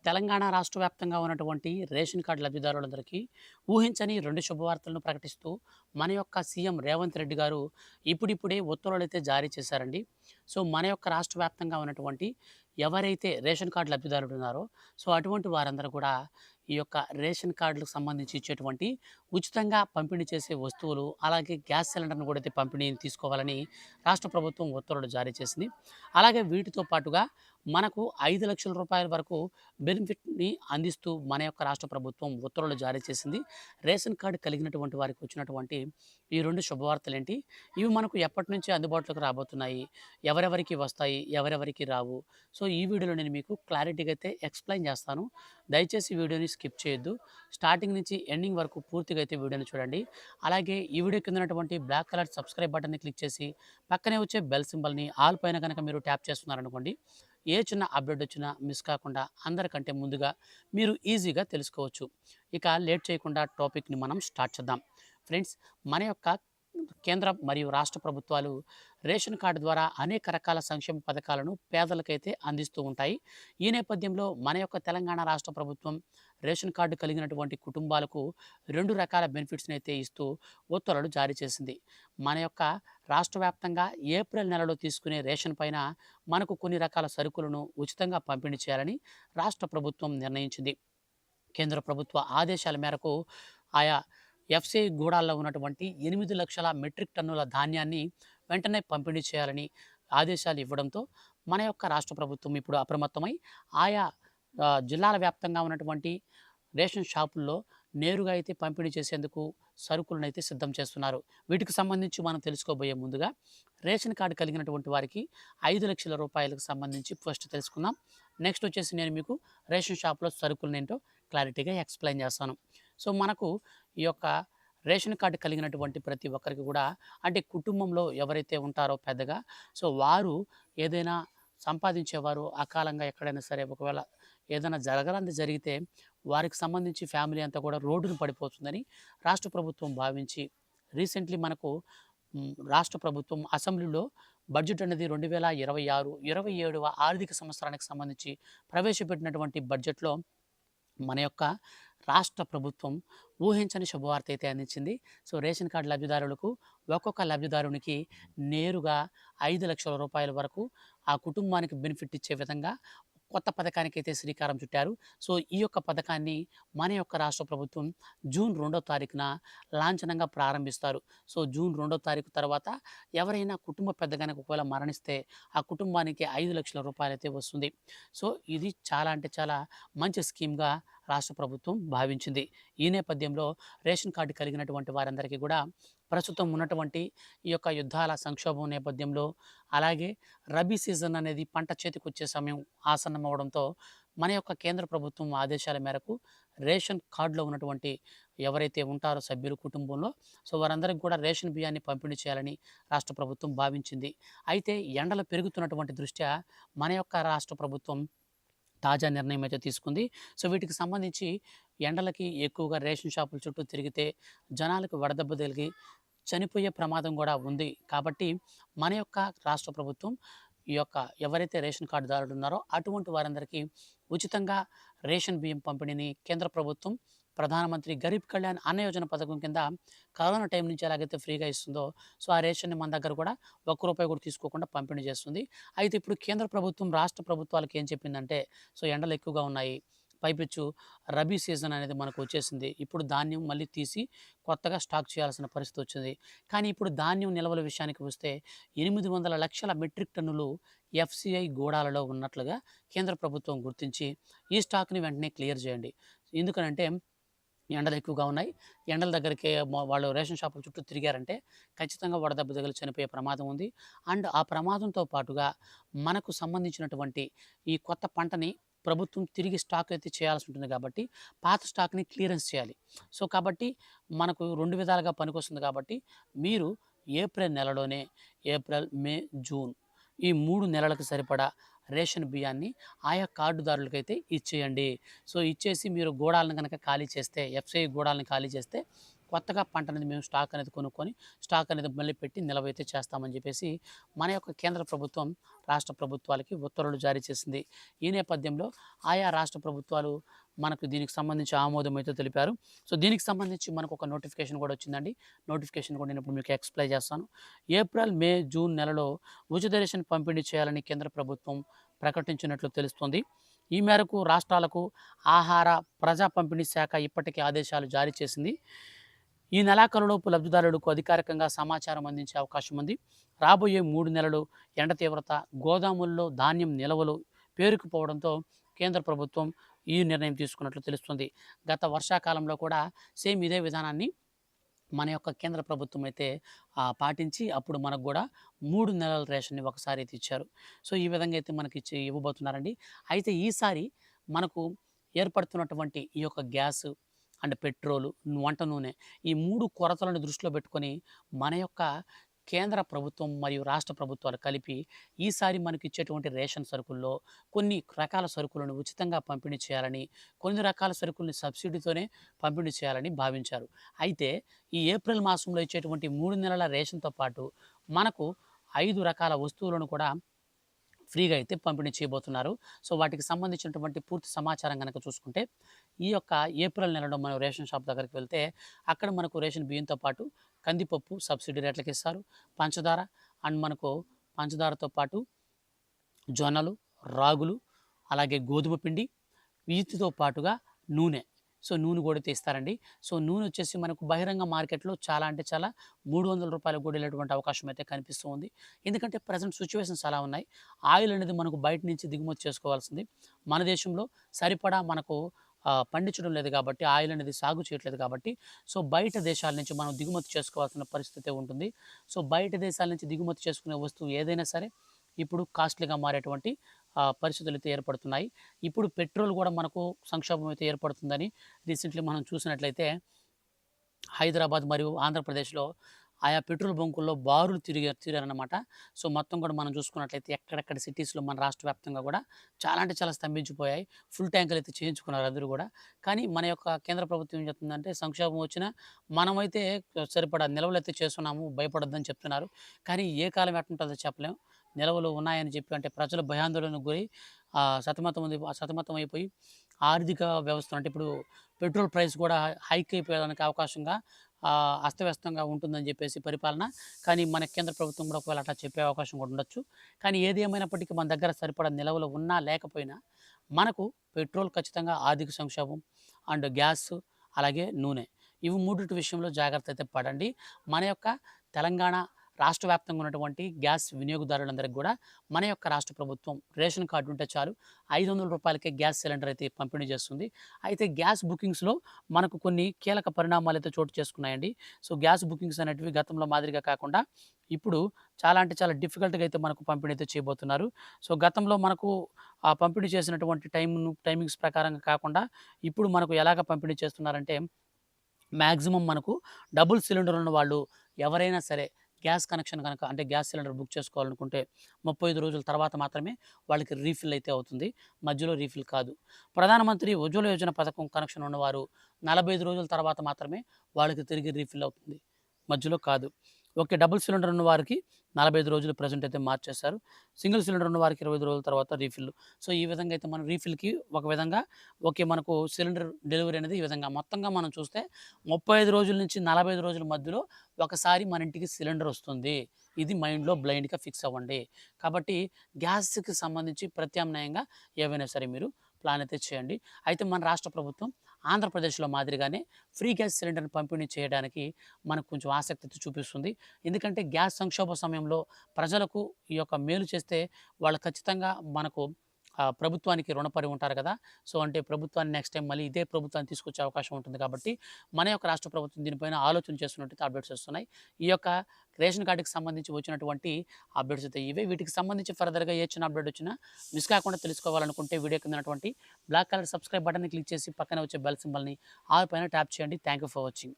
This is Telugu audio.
తెలంగాణ రాష్ట్ర వ్యాప్తంగా ఉన్నటువంటి రేషన్ కార్డు లబ్ధిదారులందరికీ ఊహించని 2 శుభవార్తలను ప్రకటిస్తూ మన యొక్క సీఎం రేవంత్ రెడ్డి గారు ఇప్పుడిప్పుడే ఉత్తర్వులైతే జారీ చేశారండి. సో, మన యొక్క రాష్ట్ర వ్యాప్తంగా ఉన్నటువంటి ఎవరైతే రేషన్ కార్డు లబ్ధిదారులు ఉన్నారో, సో, అటువంటి వారందరూ కూడా ఈ యొక్క రేషన్ కార్డులకు సంబంధించి ఇచ్చేటువంటి ఉచితంగా పంపిణీ చేసే వస్తువులు, అలాగే గ్యాస్ సిలిండర్‌ను కూడా అయితే పంపిణీని తీసుకోవాలని రాష్ట్ర ప్రభుత్వం ఉత్తర్వులు జారీ చేసింది. అలాగే వీటితో పాటుగా మనకు రూ. 5,00,000 వరకు బెనిఫిట్‌ని అందిస్తూ మన యొక్క రాష్ట్ర ప్రభుత్వం ఉత్తర్వులు జారీ చేసింది. రేషన్ కార్డ్ కలిగినటువంటి వారికి వచ్చినటువంటి ఈ 2 శుభవార్తలేంటి? ఇవి మనకు ఎప్పటినుంచి అందుబాటులోకి రాబోతున్నాయి? ఎవరెవరికి వస్తాయి? ఎవరెవరికి రావు? సో, ఈ వీడియోలో నేను మీకు క్లారిటీగా అయితే ఎక్స్‌ప్లెయిన్ చేస్తాను. దయచేసి ఈ వీడియోని స్కిప్ చేయొద్దు. స్టార్టింగ్ నుంచి ఎండింగ్ వరకు పూర్తిగా అయితే వీడియోని చూడండి. అలాగే ఈ వీడియో కింద ఉన్నటువంటి బ్లాక్ కలర్ సబ్స్క్రైబ్ బటన్‌ని క్లిక్ చేసి పక్కనే వచ్చే బెల్ సింబల్‌ని ఆల్ పైన గనక మీరు ట్యాప్ చేస్తున్నారనుకోండి, ఏ చిన్న అప్డేట్ వచ్చినా మిస్ కాకుండా అందరికంటే ముందుగా మీరు ఈజీగా తెలుసుకోవచ్చు. ఇక లేట్ చేయకుండా టాపిక్‌ని మనం స్టార్ట్ చేద్దాం. ఫ్రెండ్స్, మన యొక్క కేంద్ర మరియు రాష్ట్ర ప్రభుత్వాలు రేషన్ కార్డు ద్వారా అనేక రకాల సంక్షేమ పథకాలను పేదలకైతే అందిస్తూ ఉంటాయి. ఈ నేపథ్యంలో మన యొక్క తెలంగాణ రాష్ట్ర ప్రభుత్వం రేషన్ కార్డు కలిగినటువంటి కుటుంబాలకు 2 రకాల బెనిఫిట్స్‌ని అయితే ఇస్తూ ఉత్తర్వులు జారీ చేసింది. మన యొక్క రాష్ట్ర వ్యాప్తంగా ఏప్రిల్ నెలలో తీసుకునే రేషన్ పైన మనకు కొన్ని రకాల సరుకులను ఉచితంగా పంపిణీ చేయాలని రాష్ట్ర ప్రభుత్వం నిర్ణయించింది. కేంద్ర ప్రభుత్వ ఆదేశాల మేరకు ఆయా ఎఫ్‌సీఐ గూడాల్లో ఉన్నటువంటి 8,00,000 మెట్రిక్ టన్నుల ధాన్యాన్ని వెంటనే పంపిణీ చేయాలని ఆదేశాలు ఇవ్వడంతో మన యొక్క రాష్ట్ర ప్రభుత్వం ఇప్పుడు అప్రమత్తమై ఆయా జిల్లాల వ్యాప్తంగా ఉన్నటువంటి రేషన్ షాపుల్లో నేరుగా అయితే పంపిణీ చేసేందుకు సరుకులనైతే సిద్ధం చేస్తున్నారు. వీటికి సంబంధించి మనం తెలుసుకోబోయే ముందుగా రేషన్ కార్డు కలిగినటువంటి వారికి రూ. 5,00,000 సంబంధించి ఫస్ట్ తెలుసుకుందాం. నెక్స్ట్ వచ్చేసి నేను మీకు రేషన్ షాప్‌లో సరుకులనేంటో క్లారిటీగా ఎక్స్‌ప్లెయిన్ చేస్తాను. సో, మనకు ఈ యొక్క రేషన్ కార్డ్ కలిగినటువంటి ప్రతి ఒక్కరికి కూడా అంటే కుటుంబంలో ఎవరైతే ఉంటారో పెద్దగా, సో, వారు ఏదైనా సంపాదించేవారు అకాలంగా ఎక్కడైనా సరే ఒకవేళ ఏదైనా జరగరానిది జరిగితే వారికి సంబంధించి ఫ్యామిలీ అంతా కూడా రోడ్డున పడిపోతుందని రాష్ట్ర ప్రభుత్వం భావించి రీసెంట్లీ మనకు రాష్ట్ర ప్రభుత్వం అసెంబ్లీలో బడ్జెట్ అనేది 2026, 27వ ఆర్థిక సంవత్సరానికి సంబంధించి ప్రవేశపెట్టినటువంటి బడ్జెట్‌లో మన యొక్క రాష్ట్ర ప్రభుత్వం ఊహించని శుభవార్త అయితే అందించింది. సో, రేషన్ కార్డు లబ్ధిదారులకు ఒక్కొక్క లబ్ధిదారునికి నేరుగా రూ. 5,00,000 వరకు ఆ కుటుంబానికి బెనిఫిట్ ఇచ్చే విధంగా కొత్త పథకానికైతే శ్రీకారం చుట్టారు. సో, ఈ యొక్క పథకాన్ని మన యొక్క రాష్ట్ర ప్రభుత్వం జూన్ 2వ తారీఖున లాంఛనంగా ప్రారంభిస్తారు. సో, జూన్ 2వ తారీఖు తర్వాత ఎవరైనా కుటుంబ పెద్ద గనక ఒకవేళ మరణిస్తే ఆ కుటుంబానికి రూ. 5,00,000 అయితే వస్తుంది. సో, ఇది చాలా అంటే చాలా మంచి స్కీమ్‌గా రాష్ట్ర ప్రభుత్వం భావించింది. ఈ నేపథ్యంలో రేషన్ కార్డు కలిగినటువంటి వారందరికీ కూడా ప్రస్తుతం ఉన్నటువంటి ఈ యొక్క యుద్ధాల సంక్షోభం నేపథ్యంలో, అలాగే రబీ సీజన్ అనేది పంట చేతికొచ్చే సమయం ఆసన్నమవ్వడంతో మన యొక్క కేంద్ర ప్రభుత్వం ఆదేశాల మేరకు రేషన్ కార్డులో ఉన్నటువంటి ఎవరైతే ఉంటారో సభ్యులు కుటుంబంలో, సో, వారందరికి కూడా రేషన్ బియ్యాన్ని పంపిణీ చేయాలని రాష్ట్ర ప్రభుత్వం భావించింది. అయితే ఎండలు పెరుగుతున్నటువంటి దృష్ట్యా మన యొక్క రాష్ట్ర ప్రభుత్వం తాజా నిర్ణయం అయితే తీసుకుంది. సో, వీటికి సంబంధించి ఎండలకి ఎక్కువగా రేషన్ షాపుల చుట్టూ తిరిగితే జనాలకు వడదెబ్బ తగిలి చనిపోయే ప్రమాదం కూడా ఉంది. కాబట్టి మన యొక్క రాష్ట్ర ప్రభుత్వం ఈ యొక్క ఎవరైతే రేషన్ కార్డుదారులు ఉన్నారో అటువంటి వారందరికీ ఉచితంగా రేషన్ బియ్యం పంపిణీని కేంద్ర ప్రభుత్వం ప్రధానమంత్రి గరీబ్ కళ్యాణ్ అన్న యోజన పథకం కింద కరోనా టైం నుంచి ఎలాగైతే ఫ్రీగా ఇస్తుందో, సో, ఆ రేషన్‌ని మన దగ్గర కూడా రూ. 1 కూడా తీసుకోకుండా పంపిణీ చేస్తుంది. అయితే ఇప్పుడు కేంద్ర ప్రభుత్వం రాష్ట్ర ప్రభుత్వాలకు ఏం చెప్పిందంటే, సో, ఎండలు ఎక్కువగా ఉన్నాయి. పైపెచ్చు రబీ సీజన్ అనేది మనకు వచ్చేసింది. ఇప్పుడు ధాన్యం మళ్ళీ తీసి కొత్తగా స్టాక్ చేయాల్సిన పరిస్థితి వచ్చింది. కానీ ఇప్పుడు ధాన్యం నిల్వల విషయానికి వస్తే 800,00,000 మెట్రిక్ టన్నులు ఎఫ్‌సీఐ గూడాలలో ఉన్నట్లుగా కేంద్ర ప్రభుత్వం గుర్తించి ఈ స్టాక్‌ని వెంటనే క్లియర్ చేయండి. ఎందుకనంటే ఎండలు ఎక్కువగా ఉన్నాయి. ఎండల దగ్గరికి వాళ్ళు రేషన్ షాపుల చుట్టూ తిరిగారంటే ఖచ్చితంగా వడదెబ్బ తగిలి చనిపోయే ప్రమాదం ఉంది. అండ్ ఆ ప్రమాదంతో పాటుగా మనకు సంబంధించినటువంటి ఈ కొత్త పంటని ప్రభుత్వం తిరిగి స్టాక్ అయితే చేయాల్సి ఉంటుంది కాబట్టి పాత స్టాక్‌ని క్లియరెన్స్ చేయాలి. సో, కాబట్టి మనకు 2 విధాలుగా పనికొస్తుంది కాబట్టి మీరు ఏప్రిల్ నెలలోనే ఏప్రిల్, మే, జూన్ ఈ 3 నెలలకు సరిపడా రేషన్ బియ్యాన్ని ఆయా కార్డుదారులకైతే ఇచ్చేయండి. సో, ఇచ్చేసి మీరు గూడాలను గనక ఖాళీ చేస్తే ఎఫ్‌సీఐ గూడాలను ఖాళీ చేస్తే కొత్తగా పంట అనేది మేము స్టాక్ అనేది కొనుక్కొని, స్టాక్ అనేది మళ్ళీ పెట్టి నిల్వ చేస్తామని చెప్పేసి మన యొక్క కేంద్ర ప్రభుత్వం రాష్ట్ర ప్రభుత్వాలకి ఉత్తర్వులు జారీ చేసింది. ఈ నేపథ్యంలో ఆయా రాష్ట్ర ప్రభుత్వాలు మనకు దీనికి సంబంధించి ఆమోదం అయితే తెలిపారు. సో, దీనికి సంబంధించి మనకు ఒక నోటిఫికేషన్ కూడా వచ్చిందండి. నోటిఫికేషన్ కూడా నేను ఇప్పుడు మీకు ఎక్స్‌ప్లెయిన్ చేస్తాను. ఏప్రిల్, మే, జూన్ నెలలో ఉచిత రేషన్ పంపిణీ చేయాలని కేంద్ర ప్రభుత్వం ప్రకటించినట్లు తెలుస్తుంది. ఈ మేరకు రాష్ట్రాలకు ఆహార, ప్రజా పంపిణీ శాఖ ఇప్పటికే ఆదేశాలు జారీ చేసింది. ఈ నెలాఖరులోపు లబ్ధిదారులకు అధికారికంగా సమాచారం అందించే అవకాశం ఉంది. రాబోయే 3 నెలలు ఎండ తీవ్రత, గోదాముల్లో ధాన్యం నిల్వలు పేరుకుపోవడంతో కేంద్ర ప్రభుత్వం ఈ నిర్ణయం తీసుకున్నట్లు తెలుస్తుంది. గత వర్షాకాలంలో కూడా సేమ్ ఇదే విధానాన్ని మన యొక్క కేంద్ర ప్రభుత్వం అయితే పాటించి అప్పుడు మనకు కూడా 3 నెలల రేషన్‌ని ఒకసారి అయితే ఇచ్చారు. సో, ఈ విధంగా అయితే మనకి ఇవ్వబోతున్నారండి. అయితే ఈసారి మనకు ఏర్పడుతున్నటువంటి ఈ యొక్క గ్యాసు అండ్ పెట్రోలు, వంట నూనె ఈ 3 కొరతలను దృష్టిలో పెట్టుకొని మన యొక్క కేంద్ర ప్రభుత్వం మరియు రాష్ట్ర ప్రభుత్వాలు కలిపి ఈసారి మనకిచ్చేటువంటి రేషన్ సరుకుల్లో కొన్ని రకాల సరుకులను ఉచితంగా పంపిణీ చేయాలని, కొన్ని రకాల సరుకుల్ని సబ్సిడీతోనే పంపిణీ చేయాలని భావించారు. అయితే ఈ ఏప్రిల్ మాసంలో ఇచ్చేటువంటి 3 నెలల రేషన్‌తో పాటు మనకు 5 రకాల వస్తువులను కూడా ఫ్రీగా అయితే పంపిణీ చేయబోతున్నారు. సో, వాటికి సంబంధించినటువంటి పూర్తి సమాచారం గనక చూసుకుంటే, ఈ యొక్క ఏప్రిల్ నెలలో మనం రేషన్ షాప్ దగ్గరికి వెళ్తే, అక్కడ మనకు రేషన్ బియ్యంతో పాటు కందిపప్పు సబ్సిడీ రేట్లకి ఇస్తారు. పంచదార అండ్ మనకు పంచదారతో పాటు జొన్నలు, రాగులు, అలాగే గోధుమ పిండి, వీటితో పాటుగా నూనె. సో, నూనె కూడా ఇస్తారండి. సో, నూనె వచ్చేసి మనకు బహిరంగ మార్కెట్‌లో చాలా అంటే చాలా రూ. 300 కూడా వెళ్ళేటువంటి అవకాశం అయితే కనిపిస్తూ ఉంది. ఎందుకంటే ప్రెజెంట్ సిట్యుయేషన్స్ అలా ఉన్నాయి. ఆయిల్ అనేది మనకు బయట నుంచి దిగుమతి చేసుకోవాల్సింది. మన దేశంలో సరిపడా మనకు పండించడం లేదు కాబట్టి, ఆయిల్ అనేది సాగు చేయట్లేదు కాబట్టి, సో, బయట దేశాల నుంచి మనం దిగుమతి చేసుకోవాల్సిన పరిస్థితి ఉంటుంది. సో, బయట దేశాల నుంచి దిగుమతి చేసుకునే వస్తువు ఏదైనా సరే ఇప్పుడు కాస్ట్‌లీగా మారేటువంటి పరిస్థితులు అయితే ఏర్పడుతున్నాయి. ఇప్పుడు పెట్రోల్ కూడా మనకు సంక్షోభం అయితే ఏర్పడుతుందని రీసెంట్‌లీ మనం చూసినట్లయితే హైదరాబాద్ మరియు ఆంధ్రప్రదేశ్‌లో ఆయా పెట్రోల్ బంకుల్లో బారులు తిరిగారనమాట. సో, మొత్తం కూడా మనం చూసుకున్నట్లయితే ఎక్కడెక్కడ సిటీస్‌లో మన రాష్ట్ర వ్యాప్తంగా కూడా చాలా అంటే చాలా స్తంభించిపోయాయి. ఫుల్ ట్యాంకులు అయితే చేయించుకున్నారు అందరూ కూడా. కానీ మన యొక్క కేంద్ర ప్రభుత్వం ఏం చెప్తుందంటే సంక్షోభం వచ్చినా మనమైతే సరిపడా నిల్వలైతే చేస్తున్నాము, భయపడొద్దని చెప్తున్నారు. కానీ ఏ కాలం ఎట్టుంటదో చెప్పలేం. నిల్వలు ఉన్నాయని చెప్పి అంటే ప్రజలు భయాందోళనకు గురై సతమతమైపోయి ఆర్థిక వ్యవస్థ అంటే ఇప్పుడు పెట్రోల్ ప్రైస్ కూడా హైక్ అయిపోయేదానికి అవకాశంగా అస్తవ్యస్తంగా ఉంటుందని చెప్పేసి పరిపాలన. కానీ మన కేంద్ర ప్రభుత్వం కూడా ఒకవేళ అట్లా చెప్పే అవకాశం కూడా ఉండొచ్చు. కానీ ఏది ఏమైనప్పటికీ మన దగ్గర సరిపడా నిల్వలు ఉన్నా లేకపోయినా మనకు పెట్రోల్ ఖచ్చితంగా ఆర్థిక సంక్షోభం అండ్ గ్యాస్ అలాగే నూనె ఇవి మూడిటి విషయంలో జాగ్రత్త అయితే పడండి. మన యొక్క తెలంగాణ రాష్ట్ర వ్యాప్తంగా ఉన్నటువంటి గ్యాస్ వినియోగదారులందరికీ కూడా మన యొక్క రాష్ట్ర ప్రభుత్వం రేషన్ కార్డు ఉంటే చాలు రూ. 500కే గ్యాస్ సిలిండర్ అయితే పంపిణీ చేస్తుంది. అయితే గ్యాస్ బుకింగ్స్‌లో మనకు కొన్ని కీలక పరిణామాలు అయితే చోటు చేసుకున్నాయండి. సో, గ్యాస్ బుకింగ్స్ అనేటివి గతంలో మాదిరిగా కాకుండా ఇప్పుడు చాలా అంటే చాలా డిఫికల్ట్‌గా అయితే మనకు పంపిణీ అయితే చేయబోతున్నారు. సో, గతంలో మనకు పంపిణీ చేసినటువంటి టైమింగ్స్ ప్రకారంగా కాకుండా ఇప్పుడు మనకు ఎలాగ పంపిణీ చేస్తున్నారంటే మాక్సిమం మనకు డబుల్ సిలిండర్ ఉన్న వాళ్ళు ఎవరైనా సరే గ్యాస్ కనెక్షన్ కనుక అంటే గ్యాస్ సిలిండర్ బుక్ చేసుకోవాలనుకుంటే 35 రోజుల తర్వాత మాత్రమే వాళ్ళకి రీఫిల్ అయితే అవుతుంది. మధ్యలో రీఫిల్ కాదు. ప్రధానమంత్రి ఉజ్వల యోజన పథకం కనెక్షన్ ఉన్నవారు 45 రోజుల తర్వాత మాత్రమే వాళ్ళకి తిరిగి రీఫిల్ అవుతుంది. మధ్యలో కాదు. ఓకే. డబుల్ సిలిండర్ ఉన్న వారికి 45 రోజులు ప్రెజెంట్ అయితే మార్చేశారు. సింగిల్ సిలిండర్ ఉన్న వారికి 25 రోజుల తర్వాత రీఫిల్. సో, ఈ విధంగా అయితే మనం రీఫిల్‌కి ఒక విధంగా ఓకే. మనకు సిలిండర్ డెలివరీ అనేది ఈ విధంగా మొత్తంగా మనం చూస్తే 35 రోజుల నుంచి 45 రోజుల మధ్యలో ఒకసారి మన ఇంటికి సిలిండర్ వస్తుంది. ఇది మైండ్‌లో బ్లైండ్‌గా ఫిక్స్ అవ్వండి. కాబట్టి గ్యాస్‌కి సంబంధించి ప్రత్యామ్నాయంగా ఏవైనా సరే మీరు ప్లాన్ అయితే చేయండి. అయితే మన రాష్ట్ర ప్రభుత్వం ఆంధ్రప్రదేశ్‌లో మాదిరిగానే ఫ్రీ గ్యాస్ సిలిండర్‌ని పంపిణీ చేయడానికి మనకు కొంచెం ఆసక్తి చూపిస్తుంది. ఎందుకంటే గ్యాస్ సంక్షోభ సమయంలో ప్రజలకు ఈ యొక్క మేలు చేస్తే వాళ్ళు ఖచ్చితంగా మనకు ప్రభుత్వానికి రుణపడి ఉంటారు కదా! సో, అంటే ప్రభుత్వాన్ని నెక్స్ట్ టైమ్ మళ్ళీ ఇదే ప్రభుత్వాన్ని తీసుకొచ్చే అవకాశం ఉంటుంది కాబట్టి మన యొక్క రాష్ట్ర ప్రభుత్వం దీనిపైన ఆలోచన చేస్తున్నట్టయితే అప్డేట్స్ వస్తున్నాయి. ఈ యొక్క రేషన్ కార్డ్‌కి సంబంధించి వచ్చినటువంటి అప్డేట్స్ అయితే ఇవే. వీటికి సంబంధించి ఫర్దర్‌గా ఏ చిన్న అప్డేట్ వచ్చినా మిస్ కాకుండా తెలుసుకోవాలనుకుంటే వీడియో కింద ఉన్నటువంటి బ్లాక్ కలర్ సబ్స్క్రైబ్ బటన్‌ని క్లిక్ చేసి పక్కనే వచ్చే బెల్ సింబల్‌ని ఆల్ పైన ట్యాప్ చేయండి. Thank you for watching.